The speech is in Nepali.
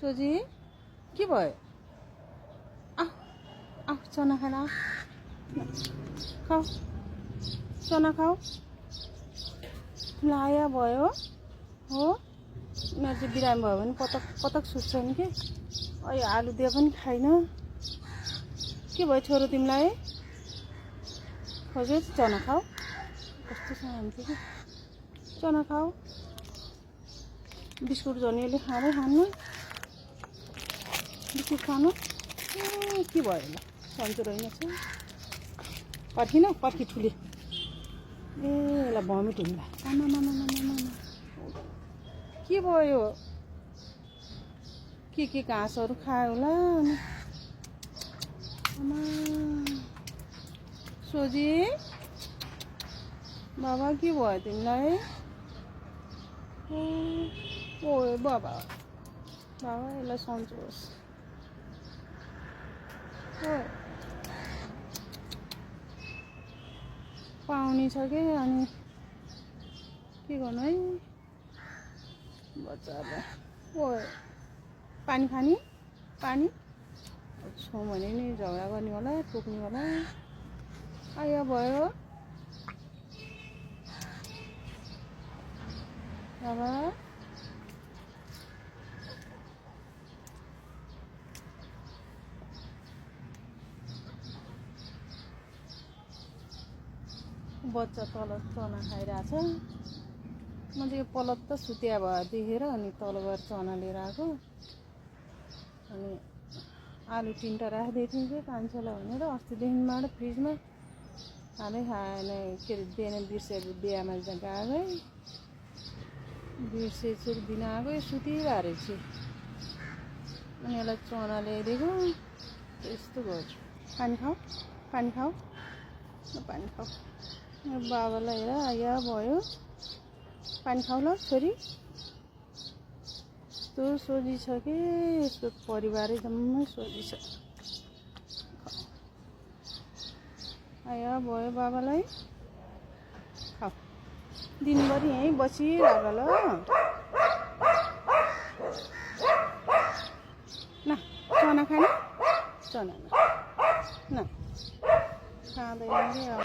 सोझी के भयो? आ चना खान खाऊ, चना खाऊ। लाया भयो हो। उनीहरू चाहिँ बिरामी भयो भने पटक पटक सुत्छन् कि। अहिले आलु दिए पनि खाइन। के भयो छोरो तिमीलाई? खोज्यो चना खाऊ। कस्तो शान्ति कि। चना खाऊ। बिस्कुट जनीले खाँदै खानु। बिस्कुट खानु। के भयो ल? सन्चो रहेनछ। पर्खिन पर्खी ठुली। ए ल भमिट हुनुला। आमा के भयो? के घाँसहरू खायो होला अनि। आमा सोझी बाबा के भयो तिमीलाई? ओ बाबा यसलाई सन्चो होस्। पाउने छ कि अनि के गर्नु है बच्चालाई। ओ पानी खाने? पानी छौँ भने नि झगडा गर्ने होला, टोक्ने होला। आया भयो बाबा। बच्चा तल चना खाइरहेछ। म चाहिँ यो पलत्त सुत्या भयो देखेर अनि तल गएर चना लिएर आएको। अनि आलु 3टा राखिदिएको थिएँ कि कान्छोलाई भनेर अस्तिदेखि माड फ्रिजमा खाँदै खाएन। के अरे बिहान बिर्सेर बिहामा गएकै बिर्सेछु दिन आएकै सुतिरहेको रहेछ। अनि यसलाई चना ल्याइदिएको यस्तो गर्छु। पानी खाऊ, पानी खाऊ, पानी खाऊ। बाबालाई हेर आया भयो। पानी खाऊ ल छोरी। यस्तो सोझी छ कि यसको परिवारै जम्मै सोझी छ। आया भयो बाबालाई। खाऊ। दिनभरि यहीँ बसिरहेको ल। न चना खाने? चना न खाँदैन कि अब।